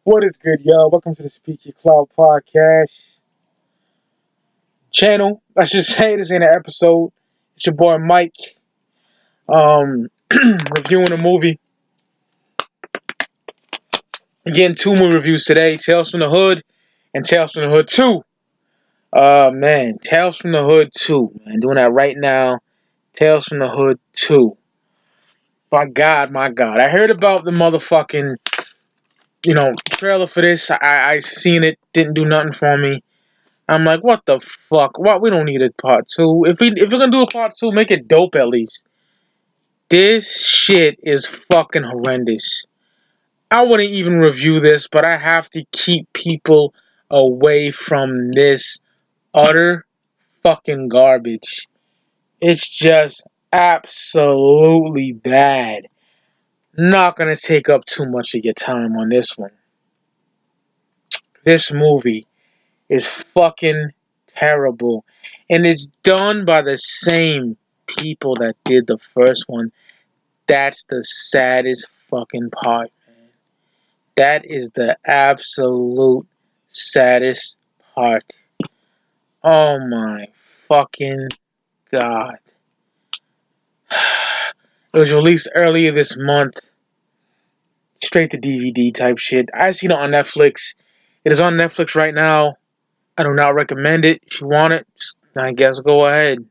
What is good, y'all? Welcome to the Speak Your Cloud podcast channel. I should say this ain't an episode. It's your boy Mike, reviewing a movie. Again, two movie reviews today: Tales from the Hood and Tales from the Hood 2. Man, Tales from the Hood 2. Man, doing that right now. Tales from the Hood 2. My God. I heard about the motherfucking, trailer for this. I seen it. Didn't do nothing for me. I'm like, what the fuck? What? We don't need a part two. If we're gonna do a part two, make it dope at least. This shit is fucking horrendous. I wouldn't even review this, but I have to keep people away from this utter fucking garbage. It's just absolutely bad. Not gonna take up too much of your time on this one. This movie is fucking terrible. And it's done by the same people that did the first one. That's the saddest fucking part, man. That is the absolute saddest part. Oh my fucking God. It was released earlier this month. Straight to DVD type shit. I seen it on Netflix. It is on Netflix right now. I do not recommend it. If you want it, I guess go ahead.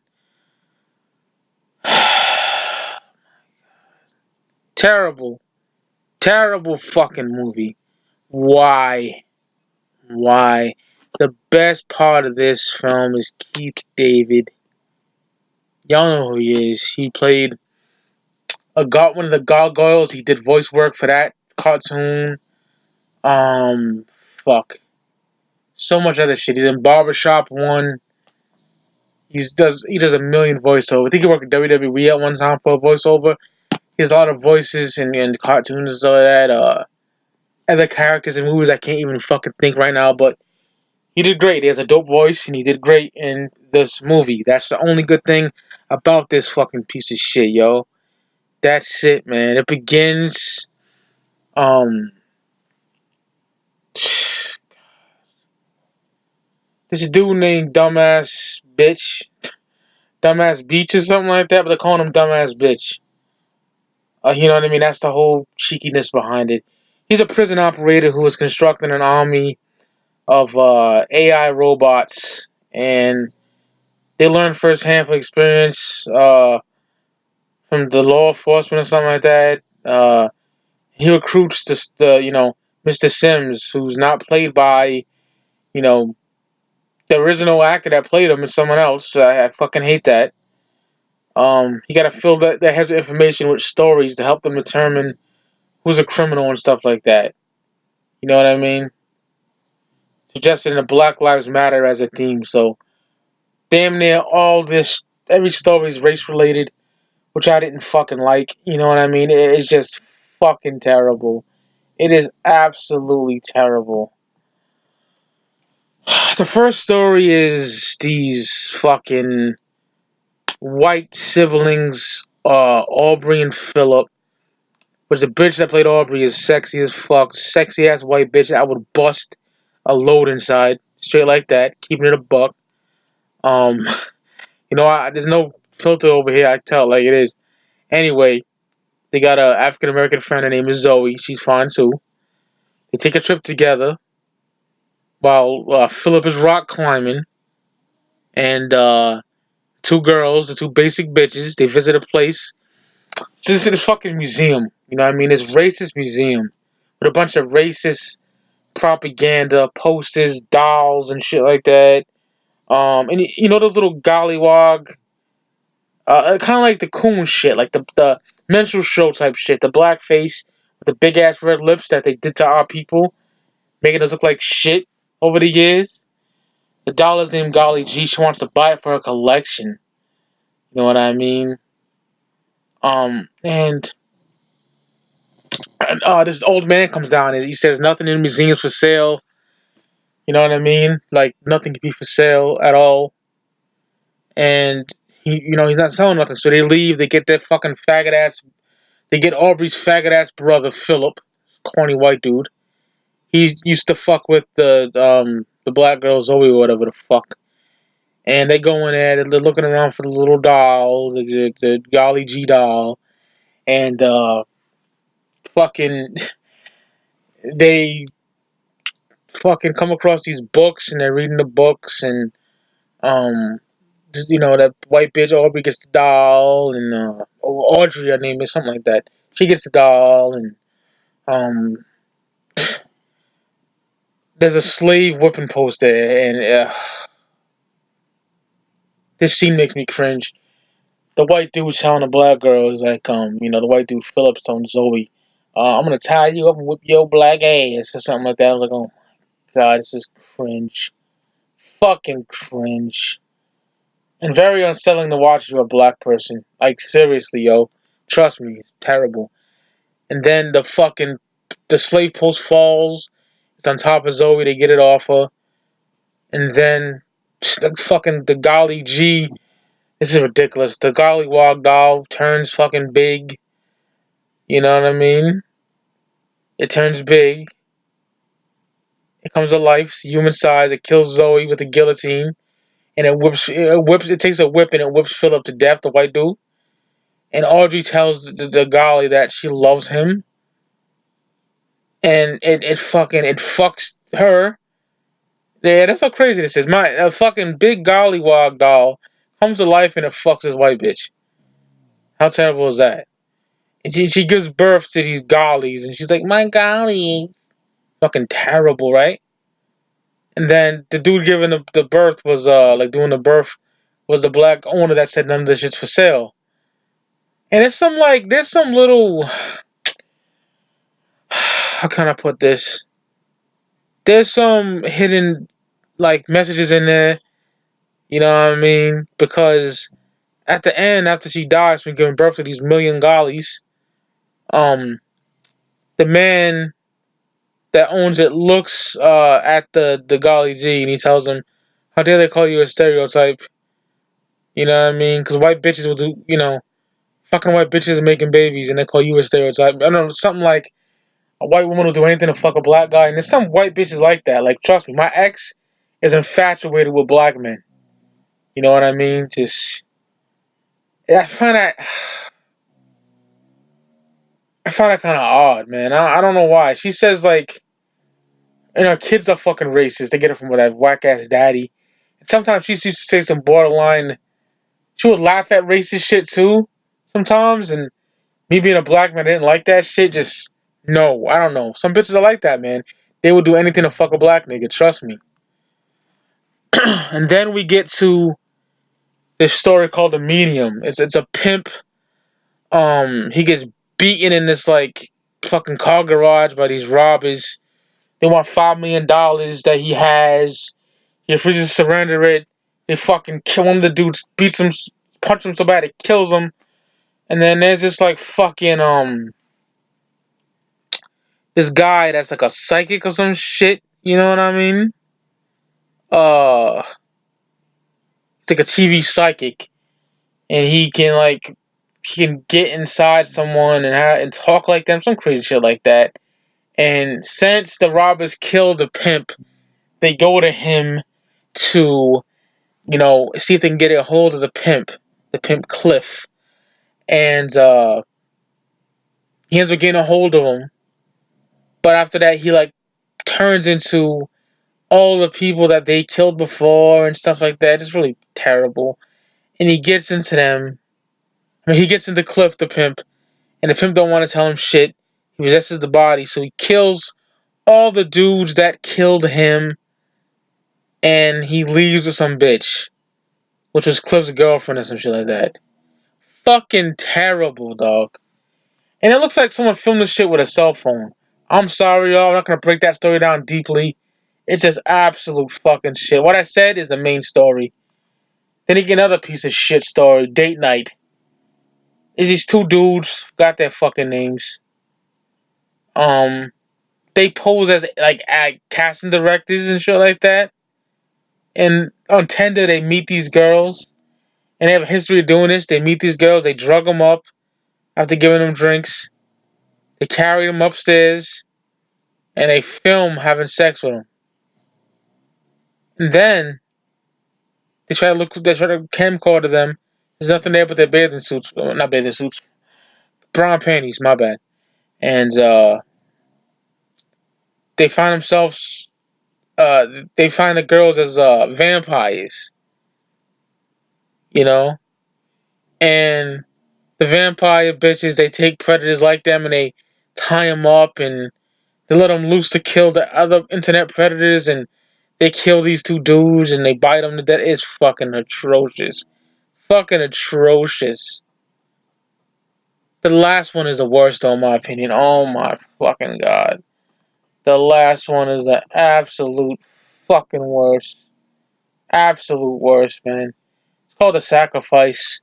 Terrible. Terrible fucking movie. Why? Why? The best part of this film is Keith David. Y'all know who he is. He played one of the gargoyles. He did voice work for that cartoon. Fuck. So much other shit. He's in Barbershop 1. He does a million voiceovers. I think he worked at WWE at one time for a voiceover. He has a lot of voices in cartoons and stuff like that. Other characters in movies I can't even fucking think right now, but he did great. He has a dope voice, and he did great in this movie. That's the only good thing about this fucking piece of shit, yo. That's it, man. It begins, this dude named Dumbass Beach or something like that, but they're calling him Dumbass Bitch. You know what I mean? That's the whole cheekiness behind it. He's a prison operator who is constructing an army of AI robots, and they learn firsthand from experience from the law enforcement or something like that. He recruits Mr. Sims, who's not played by the original actor that played him, is someone else. So I fucking hate that. You gotta fill that has information with stories to help them determine who's a criminal and stuff like that. You know what I mean? Suggested in the Black Lives Matter as a theme, so damn near every story is race related, which I didn't fucking like. You know what I mean? It's just fucking terrible. It is absolutely terrible. The first story is these fucking white siblings, Aubrey and Philip. Which the bitch that played Aubrey is sexy as fuck. Sexy ass white bitch. I would bust a load inside. Straight like that. Keeping it a buck. Um, there's no filter over here. I tell it like it is. Anyway, they got a African American friend. Her name is Zoe. She's fine too. They take a trip together while Philip is rock climbing, and two girls, the two basic bitches, they visit a place. This is a fucking museum. You know what I mean? This racist museum with a bunch of racist propaganda, posters, dolls, and shit like that. And you know those little gollywog, kind of like the coon shit, like the menstrual show type shit, the blackface with the big ass red lips that they did to our people, making us look like shit over the years. The doll is named Golly G. She wants to buy it for her collection. You know what I mean? And this old man comes down and he says nothing in the museum's for sale. You know what I mean? Like nothing can be for sale at all. And he's not selling nothing. So they leave. They get that fucking faggot ass. They get Aubrey's faggot ass brother Philip, corny white dude. he used to fuck with the black girl Zoe or whatever the fuck. And they go in there, they're looking around for the little doll, the Golly G doll, and fucking they fucking come across these books, and they're reading the books, and that white bitch Aubrey gets the doll, and Audrey, her name is something like that. She gets the doll, and um, there's a slave whipping post there, and this scene makes me cringe. The white dude telling the black girl is like, the white dude Phillips telling Zoe, I'm gonna tie you up and whip your black ass or something like that. I was like, oh my god, this is cringe. Fucking cringe. And very unsettling to watch to a black person. Like, seriously, yo. Trust me, it's terrible. And then the slave post falls. It's on top of Zoe, they get it off her. And then, the Golly G. This is ridiculous. The Gollywog doll turns fucking big. You know what I mean? It turns big. It comes to life, human size. It kills Zoe with a guillotine. And it takes a whip and it whips Philip to death, the white dude. And Audrey tells the Golly that she loves him. And it fucks her. Yeah, that's how crazy this is. A fucking big Gollywog doll comes to life and it fucks this white bitch. How terrible is that? And she gives birth to these gollies, and she's like, my golly. Fucking terrible, right? And then the dude giving the birth was, doing the birth was the black owner that said none of this shit's for sale. And there's some little, how can I put this? There's some hidden, messages in there, you know what I mean? Because at the end, after she dies from giving birth to these million gollies, the man that owns it looks at the Golly G and he tells him, how dare they call you a stereotype? You know what I mean? Because white bitches will do, fucking white bitches making babies and they call you a stereotype. I don't know, something like a white woman will do anything to fuck a black guy. And there's some white bitches like that. Like, trust me, my ex is infatuated with black men. You know what I mean? I find that, kind of odd, man. I don't know why. She says, kids are fucking racist. They get it from that whack-ass daddy. And sometimes she used to say some borderline. She would laugh at racist shit, too, sometimes. And me being a black man, I didn't like that shit. Just, no, I don't know. Some bitches are like that, man. They would do anything to fuck a black nigga, trust me. And then we get to this story called The Medium. It's a pimp. He gets beaten in this, fucking car garage by these robbers. They want $5 million that he has. He refuses to surrender it. They fucking kill him. The dude beats him, punches him so bad it kills him. And then there's this this guy that's like a psychic or some shit. You know what I mean? It's like a TV psychic, and he can get inside someone and talk like them, some crazy shit like that. And since the robbers killed the pimp, they go to him to, see if they can get a hold of the pimp Cliff. And he ends up getting a hold of him. But after that, he turns into all the people that they killed before and stuff like that. It's really terrible. And he gets into them. I mean, he gets into Cliff, the pimp, and the pimp don't want to tell him shit. He possesses the body, so he kills all the dudes that killed him, and he leaves with some bitch, which was Cliff's girlfriend or some shit like that. Fucking terrible, dog. And it looks like someone filmed this shit with a cell phone. I'm sorry, y'all. I'm not gonna break that story down deeply. It's just absolute fucking shit. What I said is the main story. Then you get another piece of shit story, Date Night. Is these two dudes, got their fucking names. They pose as casting directors and shit like that. And on Tinder, they meet these girls, and they have a history of doing this. They meet these girls, they drug them up after giving them drinks. They carry them upstairs. and they film having sex with him. And then they try to camcorder them. There's nothing there but their bathing suits, not bathing suits, brown panties. My bad. And they find themselves, they find the girls as vampires, you know, and the vampire bitches, they take predators like them and they tie them up and they let them loose to kill the other internet predators, and they kill these two dudes and they bite them to death. It's fucking atrocious. Fucking atrocious. The last one is the worst, though, in my opinion. Oh my fucking god. The last one is the absolute fucking worst. Absolute worst, man. It's called The Sacrifice.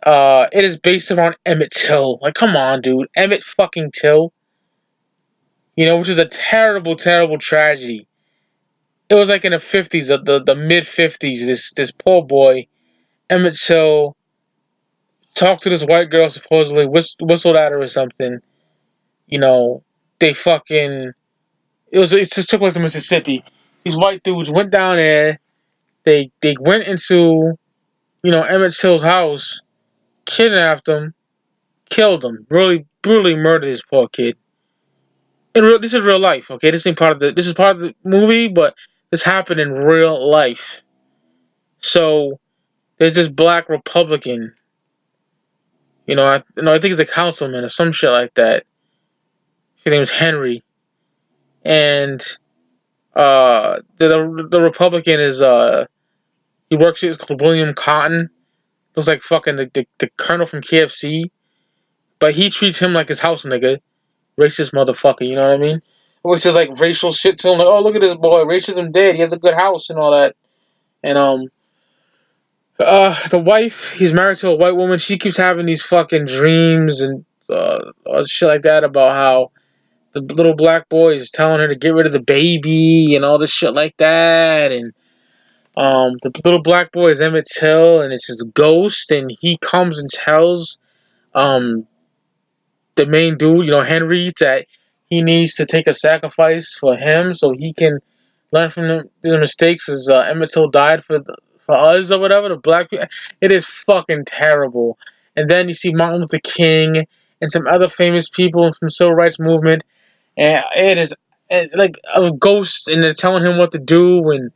It is based around Emmett Till. Like, come on, dude. Emmett fucking Till. You know, which is a terrible, terrible tragedy. It was like in the 50s, the mid 50s. This poor boy, Emmett Till, talked to this white girl, supposedly whistled at her or something. You know, they fucking. It just took place in Mississippi. These white dudes went down there. They went into, Emmett Till's house, kidnapped him, killed him, really brutally murdered his poor kid. This is real life, okay? This is part of the movie, but this happened in real life. So there's this black Republican, I think he's a councilman or some shit like that. His name's Henry, and the Republican is he works here. It's called William Cotton. Looks like fucking the colonel from KFC, but he treats him like his house nigga. Racist motherfucker, you know what I mean? Which is like racial shit to him, like, oh, look at this boy, racism dead, he has a good house and all that. And the wife, he's married to a white woman, she keeps having these fucking dreams and shit like that about how the little black boy is telling her to get rid of the baby and all this shit like that. And the little black boy is Emmett Till, and it's his ghost, and he comes and tells um the main dude, Henry, that he needs to take a sacrifice for him so he can learn from the mistakes as Emmett Till died for us or whatever, the black people. It is fucking terrible. And then you see Martin Luther King and some other famous people from the civil rights movement, and it is like a ghost, and they're telling him what to do, and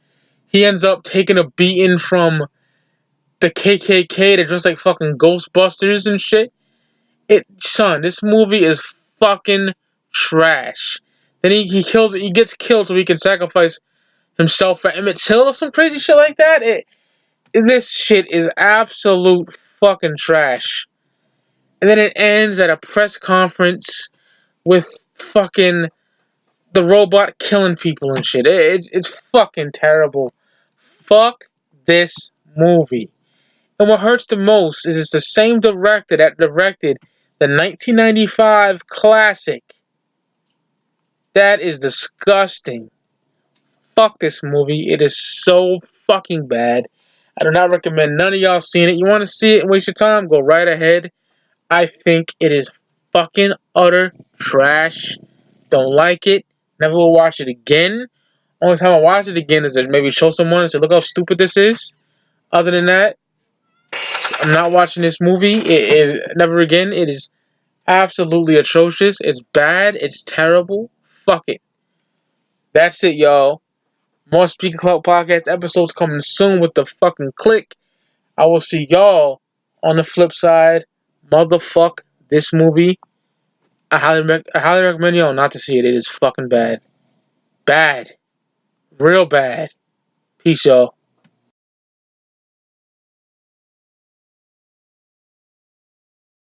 he ends up taking a beating from the KKK. They're just like fucking Ghostbusters and shit. This movie is fucking trash. Then he gets killed so he can sacrifice himself for Emmett Till or some crazy shit like that. This shit is absolute fucking trash. And then it ends at a press conference with fucking the robot killing people and shit. It's fucking terrible. Fuck this movie. And what hurts the most is it's the same director that directed the 1995 classic. That is disgusting. Fuck this movie. It is so fucking bad. I do not recommend none of y'all seeing it. You want to see it and waste your time? Go right ahead. I think it is fucking utter trash. Don't like it. Never will watch it again. Only time I watch it again is to maybe show someone and say, look how stupid this is. Other than that, I'm not watching this movie. Never again. It is absolutely atrocious. It's bad. It's terrible. Fuck it. That's it, y'all. More Speaker Clout Podcast episodes coming soon with the fucking click. I will see y'all on the flip side. Motherfuck this movie. I highly recommend y'all not to see it. It is fucking bad. Bad. Real bad. Peace, y'all.